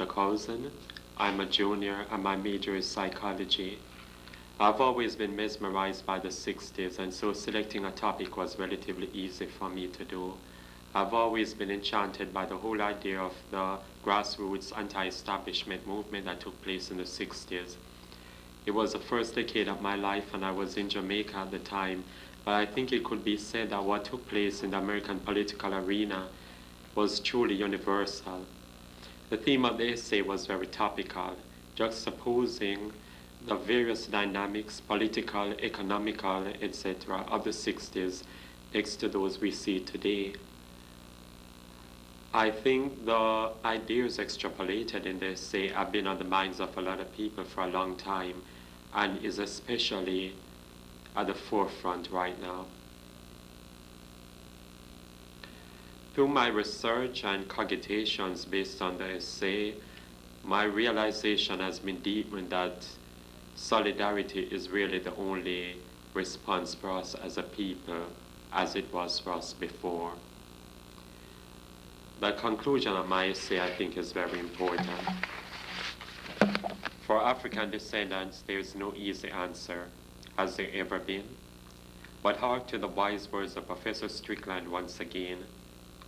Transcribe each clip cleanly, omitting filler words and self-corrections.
Cousin. I'm a junior and my major is psychology. I've always been mesmerized by the 60s, and so selecting a topic was relatively easy for me to do. I've always been enchanted by the whole idea of the grassroots anti-establishment movement that took place in the 60s. It was the first decade of my life and I was in Jamaica at the time, but I think it could be said that what took place in the American political arena was truly universal. The theme of the essay was very topical, juxtaposing the various dynamics, political, economical, etc., of the 60s next to those we see today. I think the ideas extrapolated in the essay have been on the minds of a lot of people for a long time and is especially at the forefront right now. Through my research and cogitations based on the essay, my realization has been deepened that solidarity is really the only response for us as a people, as it was for us before. The conclusion of my essay, I think, is very important. For African descendants, there is no easy answer. Has there ever been? But hark to the wise words of Professor Strickland once again.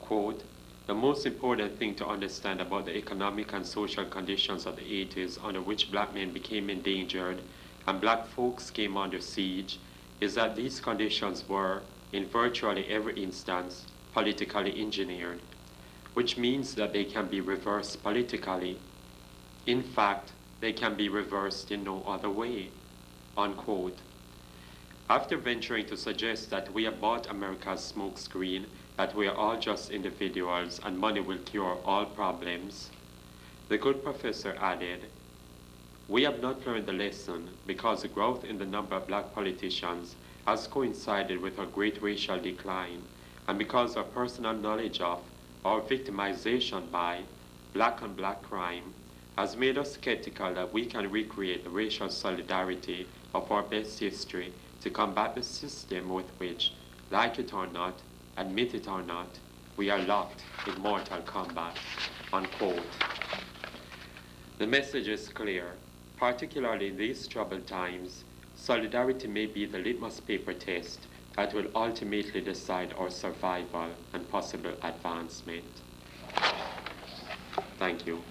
Quote, "The most important thing to understand about the economic and social conditions of the 80s under which black men became endangered and black folks came under siege is that these conditions were, in virtually every instance, politically engineered, which means that they can be reversed politically. In fact, they can be reversed in no other way," unquote. After venturing to suggest that we have bought America's smokescreen, that we are all just individuals and money will cure all problems, the good professor added, "We have not learned the lesson because the growth in the number of black politicians has coincided with our great racial decline, and because our personal knowledge of our victimization by black on black crime has made us skeptical that we can recreate the racial solidarity of our best history to combat the system with which, like it or not, admit it or not, we are locked in mortal combat," unquote. The message is clear. Particularly in these troubled times, solidarity may be the litmus paper test that will ultimately decide our survival and possible advancement. Thank you.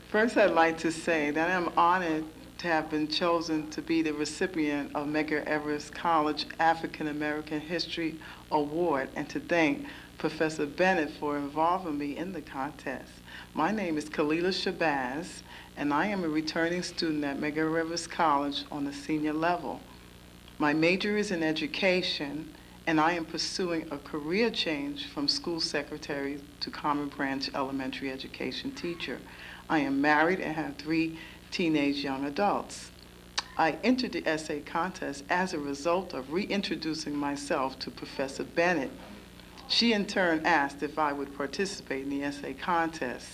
First, I'd like to say that I'm honored to have been chosen to be the recipient of Medgar Evers College African American History Award and to thank Professor Bennett for involving me in the contest. My name is Kalila Shabazz, and I am a returning student at Medgar Evers College on the senior level. My major is in education, and I am pursuing a career change from school secretary to Common Branch elementary education teacher. I am married and have 3 teenage young adults. I entered the essay contest as a result of reintroducing myself to Professor Bennett. She in turn asked if I would participate in the essay contest.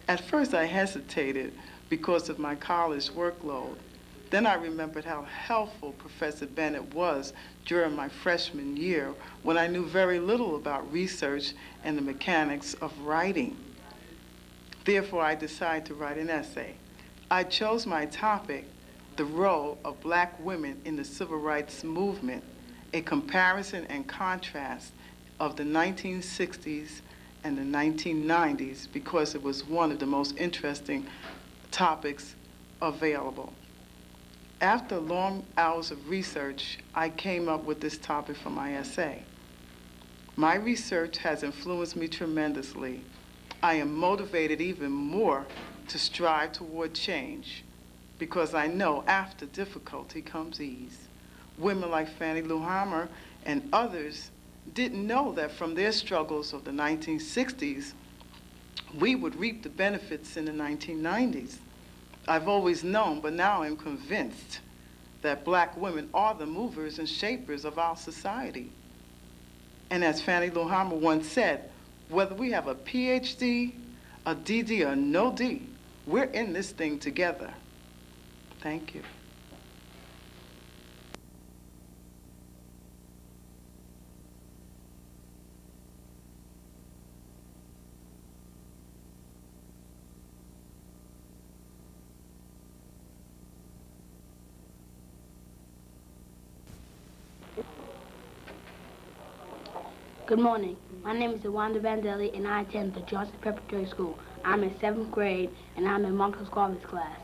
At first I hesitated because of my college workload. Then I remembered how helpful Professor Bennett was during my freshman year when I knew very little about research and the mechanics of writing. Therefore, I decided to write an essay. I chose my topic, the role of black women in the civil rights movement, a comparison and contrast of the 1960s and the 1990s, because it was one of the most interesting topics available. After long hours of research, I came up with this topic for my essay. My research has influenced me tremendously. I am motivated even more to strive toward change because I know after difficulty comes ease. Women like Fannie Lou Hamer and others didn't know that from their struggles of the 1960s, we would reap the benefits in the 1990s. I've always known, but now I'm convinced that black women are the movers and shapers of our society. And as Fannie Lou Hamer once said, whether we have a PhD, a DD, or no D, We're in this thing together. Thank you. Good morning. My name is Wanda Vanderley, and I attend the Johnson Preparatory School. I'm in 7th grade, and I'm in Marcus Garvey's class.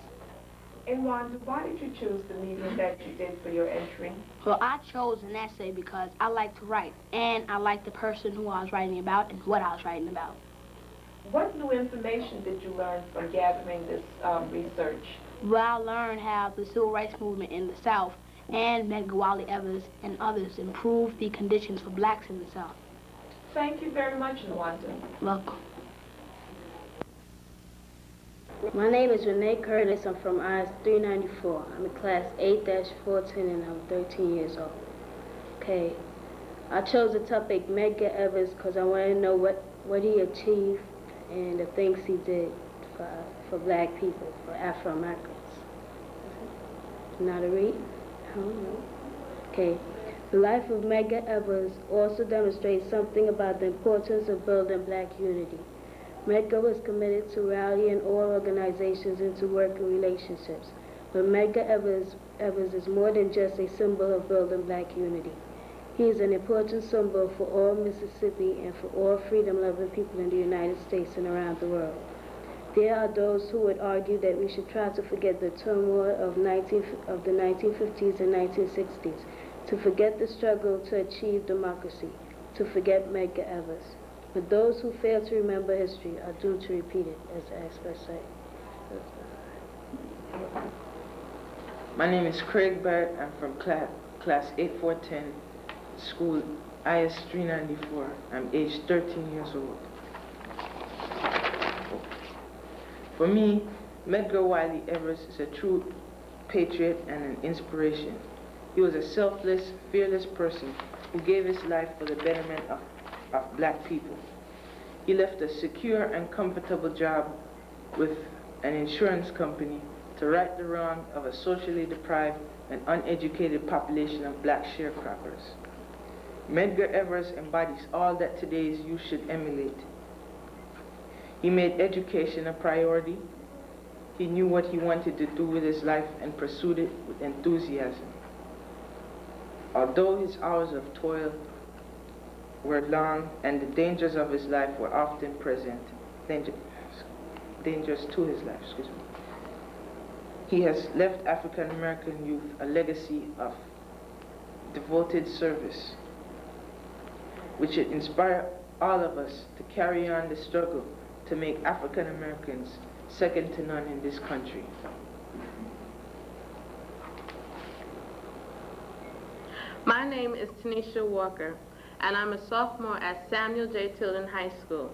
And Wanda, why did you choose the medium that you did for your entry? Well, I chose an essay because I like to write, and I like the person who I was writing about and what I was writing about. What new information did you learn from gathering this research? Well, I learned how the civil rights movement in the South and Medgar Wiley Evers and others improved the conditions for blacks in the South. Thank you very much, Wanda. Welcome. My name is Renee Curtiss. I'm from IS 394. I'm in class 8-14 and I'm 13 years old. Okay, I chose the topic Medgar Evers because I wanted to know what he achieved and the things he did for black people, for Afro-Americans. Not a read? I don't know. Okay. The life of Medgar Evers also demonstrates something about the importance of building black unity. Medgar was committed to rallying all organizations into working relationships, but Medgar Evers is more than just a symbol of building black unity. He is an important symbol for all Mississippi and for all freedom-loving people in the United States and around the world. There are those who would argue that we should try to forget the turmoil of the 1950s and 1960s, to forget the struggle to achieve democracy, to forget Medgar Evers. But those who fail to remember history are doomed to repeat it, as the experts say. My name is Craig Burt. I'm from class 8410, school IS 394. I'm age 13 years old. For me, Medgar Wiley Evers is a true patriot and an inspiration. He was a selfless, fearless person who gave his life for the betterment of black people. He left a secure and comfortable job with an insurance company to right the wrong of a socially deprived and uneducated population of black sharecroppers. Medgar Evers embodies all that today's youth should emulate. He made education a priority. He knew what he wanted to do with his life and pursued it with enthusiasm. Although his hours of toil were long and the dangers of his life were often present, dangers to his life, excuse me, he has left African American youth a legacy of devoted service, which should inspire all of us to carry on the struggle to make African Americans second to none in this country. My name is Tanisha Walker, and I'm a sophomore at Samuel J. Tilden High School.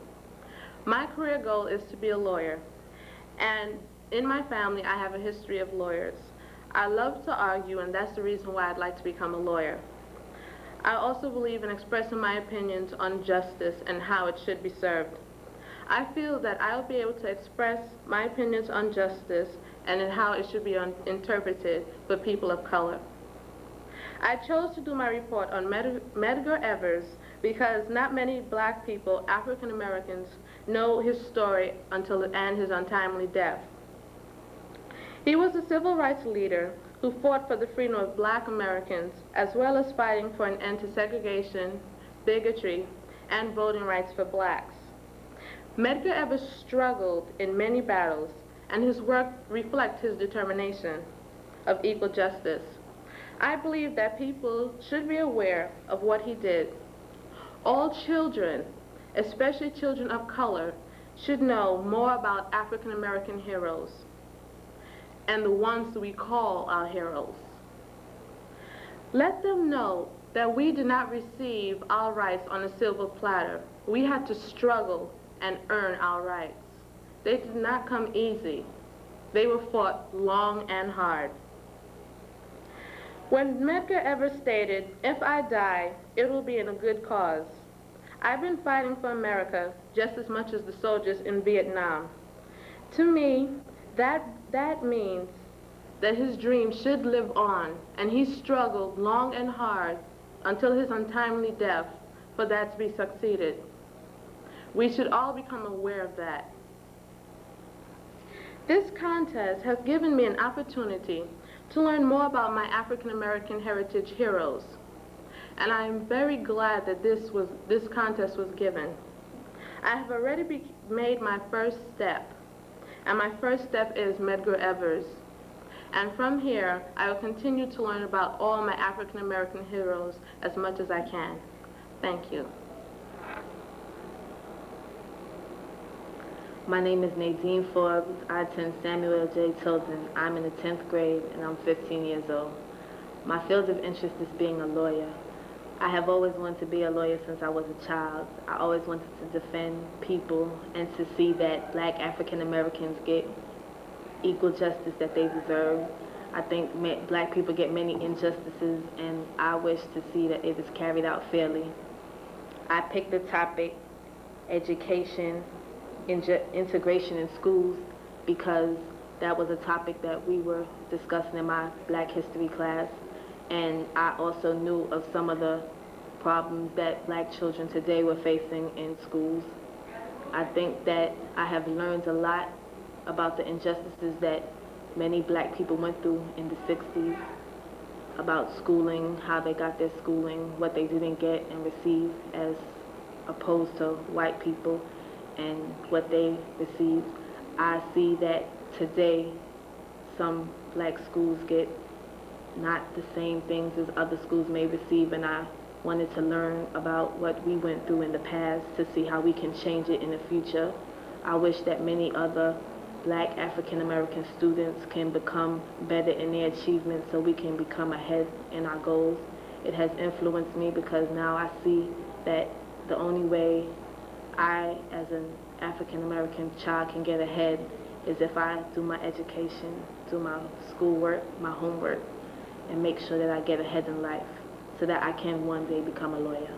My career goal is to be a lawyer, and in my family I have a history of lawyers. I love to argue, and that's the reason why I'd like to become a lawyer. I also believe in expressing my opinions on justice and how it should be served. I feel that I'll be able to express my opinions on justice and in how it should be interpreted for people of color. I chose to do my report on Medgar Evers because not many black people, African Americans, know his story and his untimely death. He was a civil rights leader who fought for the freedom of black Americans, as well as fighting for an end to segregation, bigotry, and voting rights for blacks. Medgar Evers struggled in many battles, and his work reflects his determination of equal justice. I believe that people should be aware of what he did. All children, especially children of color, should know more about African American heroes and the ones we call our heroes. Let them know that we did not receive our rights on a silver platter. We had to struggle and earn our rights. They did not come easy. They were fought long and hard. When Medgar Evers stated, "If I die, it will be in a good cause," I've been fighting for America just as much as the soldiers in Vietnam. To me, That means that his dream should live on, and he struggled long and hard until his untimely death for that to be succeeded. We should all become aware of that. This contest has given me an opportunity to learn more about my African American heritage heroes, and I am very glad that this contest was given. I have already made my first step, and my first step is Medgar Evers. And from here, I will continue to learn about all my African American heroes as much as I can. Thank you. My name is Nadine Forbes. I attend Samuel J. Tilden. I'm in the 10th grade and I'm 15 years old. My field of interest is being a lawyer. I have always wanted to be a lawyer since I was a child. I always wanted to defend people and to see that black African Americans get equal justice that they deserve. I think black people get many injustices, and I wish to see that it is carried out fairly. I picked the topic, education, integration in schools, because that was a topic that we were discussing in my Black History class, and I also knew of some of the problems that black children today were facing in schools. I think that I have learned a lot about the injustices that many black people went through in the 60s, about schooling, how they got their schooling, what they didn't get and receive as opposed to white people, and what they received. I see that today some black schools get not the same things as other schools may receive, and I wanted to learn about what we went through in the past to see how we can change it in the future. I wish that many other black African American students can become better in their achievements so we can become ahead in our goals. It has influenced me because now I see that the only way I, as an African American child, can get ahead is if I do my education, do my schoolwork, my homework, and make sure that I get ahead in life so that I can one day become a lawyer.